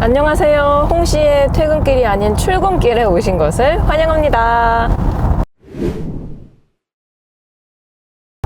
안녕하세요. 홍씨의 퇴근길이 아닌 출근길에 오신 것을 환영합니다.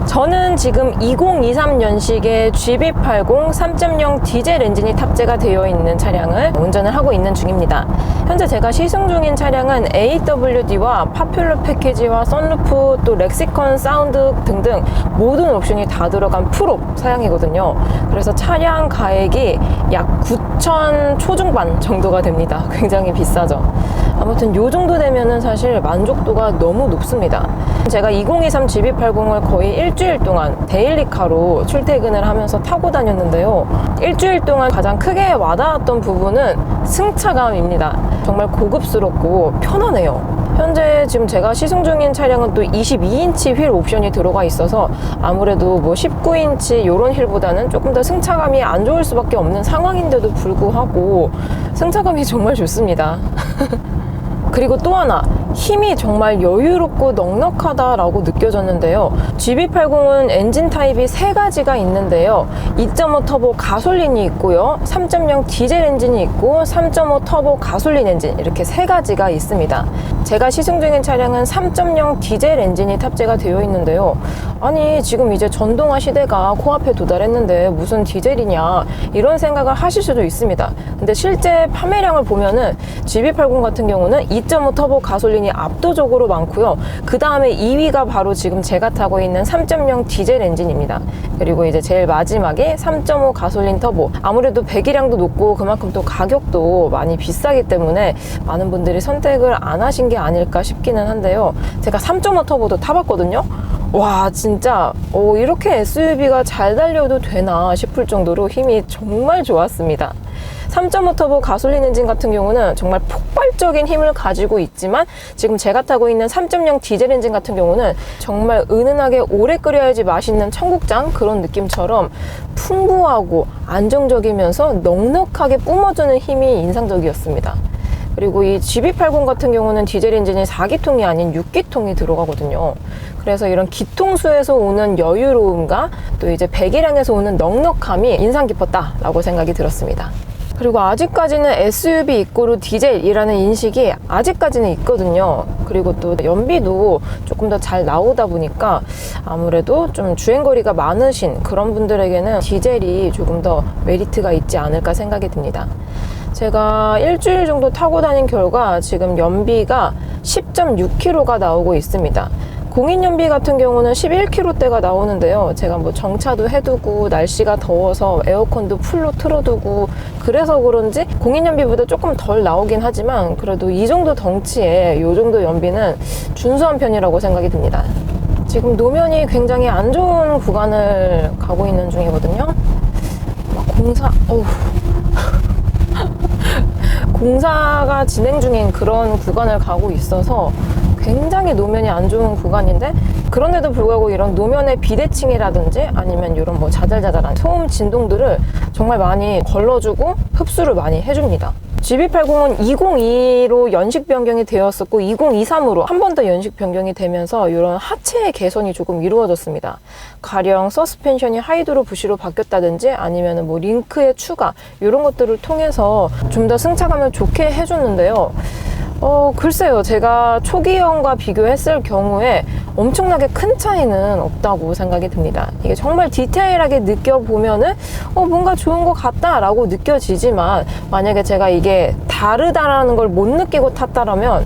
저는 지금 2023년식의 GB80 3.0 디젤 엔진이 탑재가 되어 있는 차량을 운전을 하고 있는 중입니다. 현재 제가 시승 중인 차량은 AWD와 파퓰러 패키지와 선루프, 또 렉시컨 사운드 등등 모든 옵션이 다 들어간 풀옵 사양이거든요. 그래서 차량 가액이 약 9,000 초중반 정도가 됩니다. 굉장히 비싸죠. 아무튼 요 정도 되면은 사실 만족도가 너무 높습니다. 제가 2023 GB80을 거의 일주일 동안 데일리카로 출퇴근을 하면서 타고 다녔는데요. 일주일 동안 가장 크게 와닿았던 부분은 승차감입니다. 정말 고급스럽고 편하네요. 현재 지금 제가 시승 중인 차량은 또 22인치 휠 옵션이 들어가 있어서 아무래도 뭐 19인치 요런 휠보다는 조금 더 승차감이 안 좋을 수밖에 없는 상황인데도 불구하고 승차감이 정말 좋습니다. 그리고 또 하나, 힘이 정말 여유롭고 넉넉하다라고 느껴졌는데요. GB80은 엔진 타입이 세 가지가 있는데요. 2.5 터보 가솔린이 있고요, 3.0 디젤 엔진이 있고 3.5 터보 가솔린 엔진, 이렇게 세 가지가 있습니다. 제가 시승 중인 차량은 3.0 디젤 엔진이 탑재가 되어 있는데요. 아니, 지금 이제 전동화 시대가 코앞에 도달했는데 무슨 디젤이냐, 이런 생각을 하실 수도 있습니다. 근데 실제 판매량을 보면은 GB80 같은 경우는 2.5 터보 가솔린이 압도적으로 많고요. 그 다음에 2위가 바로 지금 제가 타고 있는 3.0 디젤 엔진입니다. 그리고 이제 제일 마지막에 3.5 가솔린 터보. 아무래도 배기량도 높고 그만큼 또 가격도 많이 비싸기 때문에 많은 분들이 선택을 안 하신 게 아닐까 싶기는 한데요. 제가 3.5 터보도 타봤거든요. 와, 진짜 이렇게 SUV가 잘 달려도 되나 싶을 정도로 힘이 정말 좋았습니다. 3.5 터보 가솔린 엔진 같은 경우는 정말 폭발적인 힘을 가지고 있지만, 지금 제가 타고 있는 3.0 디젤 엔진 같은 경우는 정말 은은하게 오래 끓여야지 맛있는 청국장 그런 느낌처럼 풍부하고 안정적이면서 넉넉하게 뿜어주는 힘이 인상적이었습니다. 그리고 이 GB80 같은 경우는 디젤 엔진이 4기통이 아닌 6기통이 들어가거든요. 그래서 이런 기통수에서 오는 여유로움과 또 이제 배기량에서 오는 넉넉함이 인상 깊었다라고 생각이 들었습니다. 그리고 아직까지는 SUV 이꼬르 디젤이라는 인식이 아직까지는 있거든요. 그리고 또 연비도 조금 더 잘 나오다 보니까 아무래도 좀 주행거리가 많으신 그런 분들에게는 디젤이 조금 더 메리트가 있지 않을까 생각이 듭니다. 제가 일주일 정도 타고 다닌 결과 지금 연비가 10.6km가 나오고 있습니다. 공인연비 같은 경우는 11km대가 나오는데요. 제가 뭐 정차도 해두고 날씨가 더워서 에어컨도 풀로 틀어두고 그래서 그런지 공인연비보다 조금 덜 나오긴 하지만 그래도 이 정도 덩치에 이 정도 연비는 준수한 편이라고 생각이 듭니다. 지금 노면이 굉장히 안 좋은 구간을 가고 있는 중이거든요. 공사가 진행 중인 그런 구간을 가고 있어서 굉장히 노면이 안 좋은 구간인데, 그런데도 불구하고 이런 노면의 비대칭이라든지 아니면 이런 뭐 자잘자잘한 소음 진동들을 정말 많이 걸러주고 흡수를 많이 해줍니다. GB80은 2022로 연식 변경이 되었었고 2023으로 한 번 더 연식 변경이 되면서 이런 하체의 개선이 조금 이루어졌습니다. 가령 서스펜션이 하이드로 부시로 바뀌었다든지 아니면 뭐 링크의 추가, 이런 것들을 통해서 좀 더 승차감을 좋게 해줬는데요. 글쎄요, 제가 초기형과 비교했을 경우에 엄청나게 큰 차이는 없다고 생각이 듭니다. 이게 정말 디테일하게 느껴보면은 뭔가 좋은 것 같다라고 느껴지지만, 만약에 제가 이게 다르다라는 걸 못 느끼고 탔다라면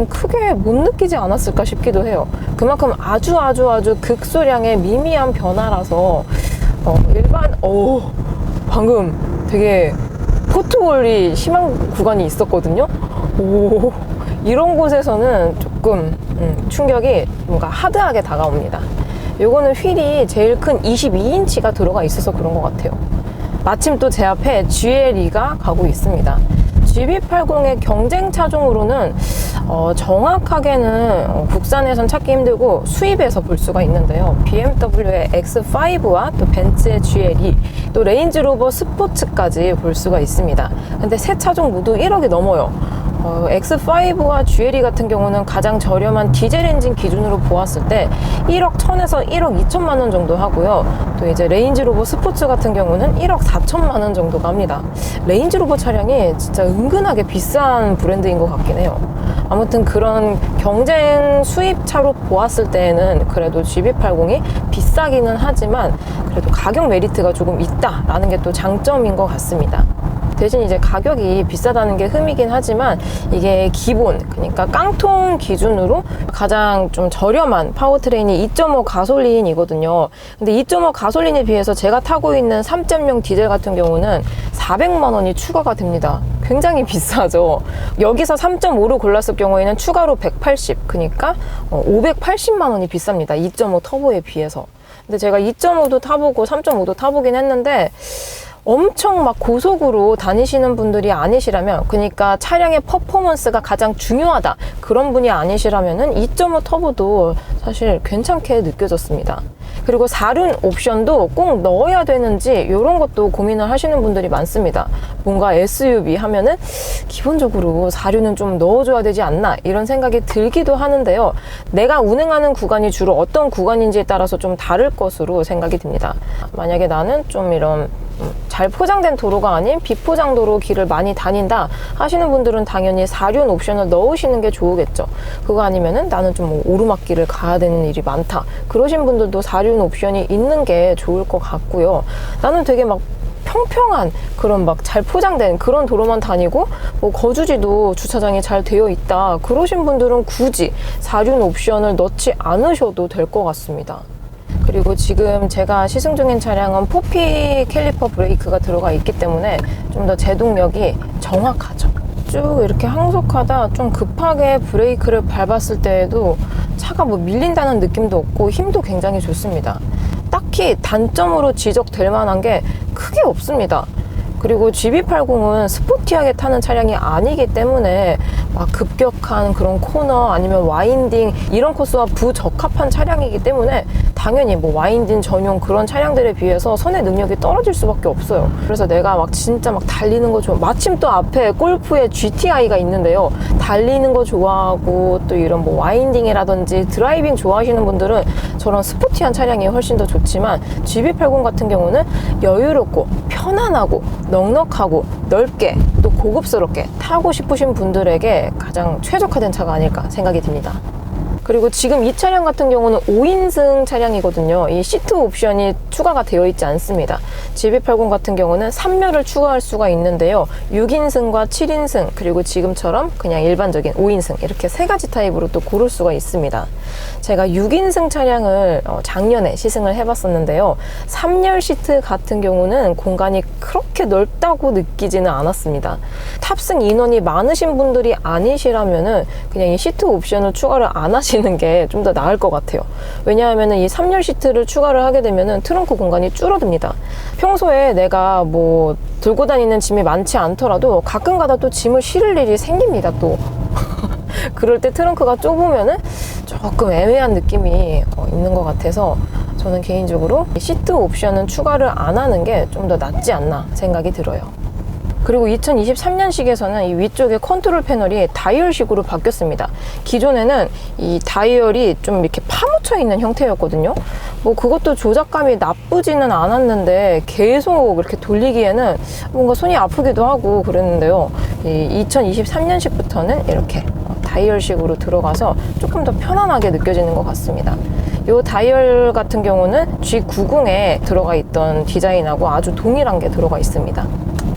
크게 못 느끼지 않았을까 싶기도 해요. 그만큼 아주 극소량의 미미한 변화라서 방금 되게 포트홀이 심한 구간이 있었거든요. 이런 곳에서는 조금 충격이 뭔가 하드하게 다가옵니다. 요거는 휠이 제일 큰 22인치가 들어가 있어서 그런 것 같아요. 마침 또 제 앞에 GLE가 가고 있습니다. GB80의 경쟁 차종으로는 정확하게는 국산에선 찾기 힘들고 수입에서 볼 수가 있는데요. BMW의 X5와 또 벤츠의 GLE, 또 레인지로버 스포츠까지 볼 수가 있습니다. 근데 세 차종 모두 1억이 넘어요. X5와 GLE 같은 경우는 가장 저렴한 디젤 엔진 기준으로 보았을 때 1억 1000에서 1억 2천만 원 정도 하고요. 또 이제 레인지로버 스포츠 같은 경우는 1억 4천만 원 정도가 합니다. 레인지로버 차량이 진짜 은근하게 비싼 브랜드인 것 같긴 해요. 아무튼 그런 경쟁 수입차로 보았을 때에는 그래도 GV80이 비싸기는 하지만 그래도 가격 메리트가 조금 있다라는 게 또 장점인 것 같습니다. 대신 이제 가격이 비싸다는 게 흠이긴 하지만 이게 기본, 그러니까 깡통 기준으로 가장 좀 저렴한 파워트레인이 2.5 가솔린이거든요. 근데 2.5 가솔린에 비해서 제가 타고 있는 3.0 디젤 같은 경우는 400만 원이 추가가 됩니다. 굉장히 비싸죠. 여기서 3.5로 골랐을 경우에는 추가로 180, 그러니까 580만 원이 비쌉니다. 2.5 터보에 비해서. 근데 제가 2.5도 타보고 3.5도 타보긴 했는데 엄청 막 고속으로 다니시는 분들이 아니시라면, 그러니까 차량의 퍼포먼스가 가장 중요하다 그런 분이 아니시라면은 2.5 터보도 사실 괜찮게 느껴졌습니다. 그리고 4륜 옵션도 꼭 넣어야 되는지 이런 것도 고민을 하시는 분들이 많습니다. 뭔가 SUV 하면은 기본적으로 4륜은 좀 넣어줘야 되지 않나 이런 생각이 들기도 하는데요. 내가 운행하는 구간이 주로 어떤 구간인지에 따라서 좀 다를 것으로 생각이 듭니다. 만약에 나는 좀 이런 잘 포장된 도로가 아닌 비포장도로 길을 많이 다닌다 하시는 분들은 당연히 4륜 옵션을 넣으시는 게 좋겠죠. 그거 아니면은 나는 좀 뭐 오르막길을 가야 되는 일이 많다 그러신 분들도 4륜 옵션이 있는 게 좋을 것 같고요. 나는 되게 막 평평한 그런 막 잘 포장된 그런 도로만 다니고 뭐 거주지도 주차장이 잘 되어 있다 그러신 분들은 굳이 4륜 옵션을 넣지 않으셔도 될 것 같습니다. 그리고 지금 제가 시승 중인 차량은 4P 캘리퍼 브레이크가 들어가 있기 때문에 좀 더 제동력이 정확하죠. 쭉 이렇게 항속하다 좀 급하게 브레이크를 밟았을 때에도 차가 뭐 밀린다는 느낌도 없고 힘도 굉장히 좋습니다. 딱히 단점으로 지적될 만한 게 크게 없습니다. 그리고 GV80은 스포티하게 타는 차량이 아니기 때문에 막 급격한 그런 코너 아니면 와인딩 이런 코스와 부적합한 차량이기 때문에 당연히 뭐 와인딩 전용 그런 차량들에 비해서 선의 능력이 떨어질 수밖에 없어요. 그래서 내가 막 진짜 막 달리는 거 좋아. 마침 또 앞에 골프의 GTI가 있는데요. 달리는 거 좋아하고 또 이런 뭐 와인딩이라든지 드라이빙 좋아하시는 분들은 저런 스포티한 차량이 훨씬 더 좋지만 GV80 같은 경우는 여유롭고 편안하고 넉넉하고 넓게 또 고급스럽게 타고 싶으신 분들에게 가장 최적화된 차가 아닐까 생각이 듭니다. 그리고 지금 이 차량 같은 경우는 5인승 차량이거든요. 이 시트 옵션이 추가가 되어 있지 않습니다. GV80 같은 경우는 3열을 추가할 수가 있는데요. 6인승과 7인승 그리고 지금처럼 그냥 일반적인 5인승 이렇게 세 가지 타입으로 또 고를 수가 있습니다. 제가 6인승 차량을 작년에 시승을 해봤었는데요. 3열 시트 같은 경우는 공간이 그렇게 넓다고 느끼지는 않았습니다. 탑승 인원이 많으신 분들이 아니시라면은 그냥 이 시트 옵션을 추가를 안 하시는 게 좀 더 나을 것 같아요. 왜냐하면 이 3열 시트를 추가를 하게 되면 트렁크 공간이 줄어듭니다. 평소에 내가 뭐 들고 다니는 짐이 많지 않더라도 가끔가다 또 짐을 실을 일이 생깁니다. 또 그럴 때 트렁크가 좁으면은 조금 애매한 느낌이 있는 것 같아서 저는 개인적으로 시트 옵션은 추가를 안 하는 게 좀 더 낫지 않나 생각이 들어요. 그리고 2023년식에서는 이 위쪽에 컨트롤 패널이 다이얼식으로 바뀌었습니다. 기존에는 이 다이얼이 좀 이렇게 파묻혀 있는 형태였거든요. 뭐 그것도 조작감이 나쁘지는 않았는데 계속 이렇게 돌리기에는 뭔가 손이 아프기도 하고 그랬는데요. 이 2023년식부터는 이렇게 다이얼식으로 들어가서 조금 더 편안하게 느껴지는 것 같습니다. 이 다이얼 같은 경우는 G90에 들어가 있던 디자인하고 아주 동일한 게 들어가 있습니다.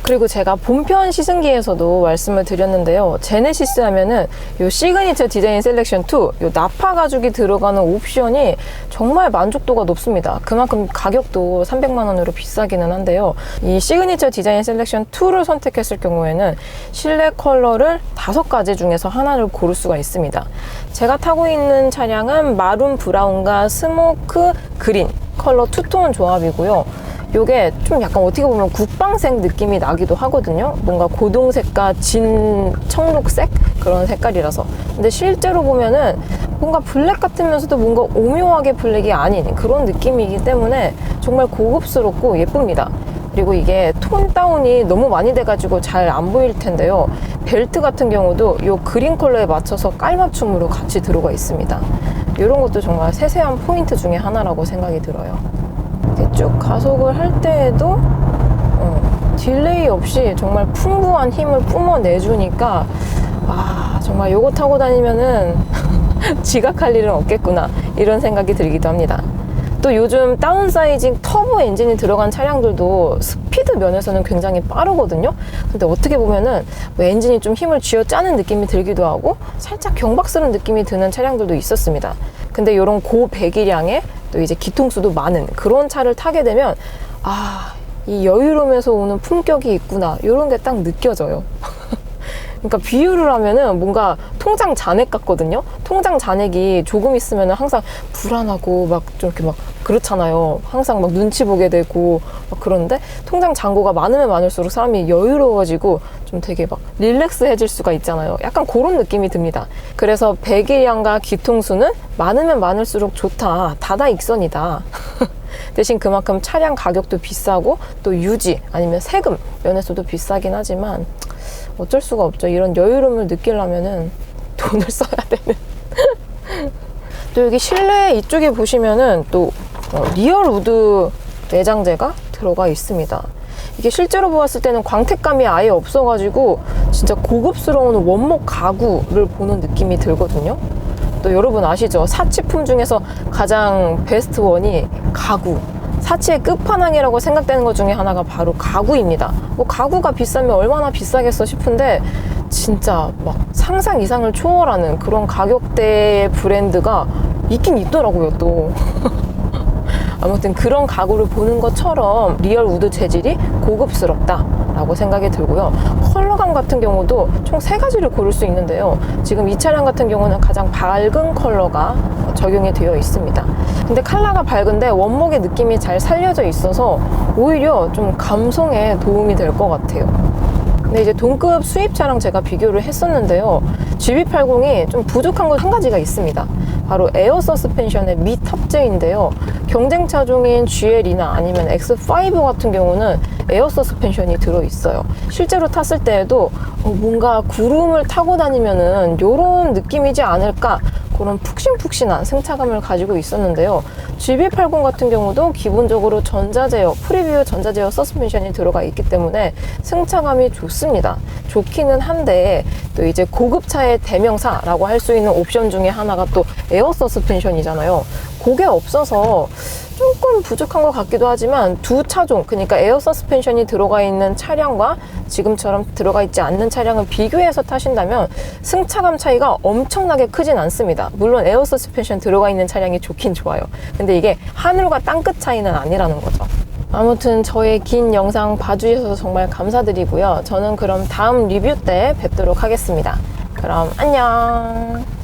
그리고 제가 본편 시승기에서도 말씀을 드렸는데요. 제네시스 하면은 요 시그니처 디자인 셀렉션 2, 요 나파 가죽이 들어가는 옵션이 정말 만족도가 높습니다. 그만큼 가격도 300만 원으로 비싸기는 한데요. 이 시그니처 디자인 셀렉션 2를 선택했을 경우에는 실내 컬러를 5가지 중에서 하나를 고를 수가 있습니다. 제가 타고 있는 차량은 마룬 브라운과 스모크 그린 컬러 투톤 조합이고요. 요게 좀 약간 어떻게 보면 국방색 느낌이 나기도 하거든요. 뭔가 고동색과 진 청록색 그런 색깔이라서. 근데 실제로 보면은 뭔가 블랙 같으면서도 뭔가 오묘하게 블랙이 아닌 그런 느낌이기 때문에 정말 고급스럽고 예쁩니다. 그리고 이게 톤 다운이 너무 많이 돼가지고 잘 안 보일 텐데요. 벨트 같은 경우도 이 그린 컬러에 맞춰서 깔맞춤으로 같이 들어가 있습니다. 이런 것도 정말 세세한 포인트 중에 하나라고 생각이 들어요. 이렇게 쭉 가속을 할 때에도 딜레이 없이 정말 풍부한 힘을 뿜어내주니까 정말 요거 타고 다니면은 지각할 일은 없겠구나 이런 생각이 들기도 합니다. 또 요즘 다운사이징 터보 엔진이 들어간 차량들도 스피드 면에서는 굉장히 빠르거든요. 근데 어떻게 보면은 뭐 엔진이 좀 힘을 쥐어짜는 느낌이 들기도 하고 살짝 경박스러운 느낌이 드는 차량들도 있었습니다. 근데 이런 고배기량에 또 이제 기통수도 많은 그런 차를 타게 되면 이 여유로움에서 오는 품격이 있구나 이런 게 딱 느껴져요. 그러니까 비유를 하면은 뭔가 통장 잔액 같거든요. 통장 잔액이 조금 있으면 항상 불안하고 막 좀 이렇게 막 그렇잖아요. 항상 막 눈치 보게 되고 막 그런데 통장 잔고가 많으면 많을수록 사람이 여유로워지고 좀 되게 막 릴렉스해질 수가 있잖아요. 약간 그런 느낌이 듭니다. 그래서 배기량과 기통수는 많으면 많을수록 좋다. 다다익선이다. 대신 그만큼 차량 가격도 비싸고 또 유지 아니면 세금 면에서도 비싸긴 하지만 어쩔 수가 없죠. 이런 여유로움을 느끼려면은 돈을 써야 되는. 또 여기 실내 이쪽에 보시면은 또 리얼 우드 내장재가 들어가 있습니다. 이게 실제로 보았을 때는 광택감이 아예 없어가지고 진짜 고급스러운 원목 가구를 보는 느낌이 들거든요. 또 여러분 아시죠? 사치품 중에서 가장 베스트 원이 가구. 사치의 끝판왕이라고 생각되는 것 중에 하나가 바로 가구입니다. 뭐 가구가 비싸면 얼마나 비싸겠어 싶은데 진짜 막 상상 이상을 초월하는 그런 가격대의 브랜드가 있긴 있더라고요, 또. 아무튼 그런 가구를 보는 것처럼 리얼 우드 재질이 고급스럽다라고 생각이 들고요. 컬러감 같은 경우도 총 3가지를 고를 수 있는데요. 지금 이 차량 같은 경우는 가장 밝은 컬러가 적용이 되어 있습니다. 근데 컬러가 밝은데 원목의 느낌이 잘 살려져 있어서 오히려 좀 감성에 도움이 될 것 같아요. 근데 이제 동급 수입 차량 제가 비교를 했었는데요. GV80이 좀 부족한 것 한 가지가 있습니다. 바로 에어 서스펜션의 미탑재인데요. 경쟁차 중인 GL이나 아니면 X5 같은 경우는 에어 서스펜션이 들어있어요. 실제로 탔을 때에도 뭔가 구름을 타고 다니면은 이런 느낌이지 않을까 그런 푹신푹신한 승차감을 가지고 있었는데요. GV80 같은 경우도 기본적으로 전자제어, 프리뷰 전자제어 서스펜션이 들어가 있기 때문에 승차감이 좋습니다. 좋기는 한데 또 이제 고급차의 대명사라고 할 수 있는 옵션 중에 하나가 또 에어 서스펜션이잖아요. 그게 없어서 조금 부족한 것 같기도 하지만 두 차종, 그러니까 에어 서스펜션이 들어가 있는 차량과 지금처럼 들어가 있지 않는 차량을 비교해서 타신다면 승차감 차이가 엄청나게 크진 않습니다. 물론 에어 서스펜션 들어가 있는 차량이 좋긴 좋아요. 근데 이게 하늘과 땅끝 차이는 아니라는 거죠. 아무튼 저의 긴 영상 봐주셔서 정말 감사드리고요. 저는 그럼 다음 리뷰 때 뵙도록 하겠습니다. 그럼 안녕.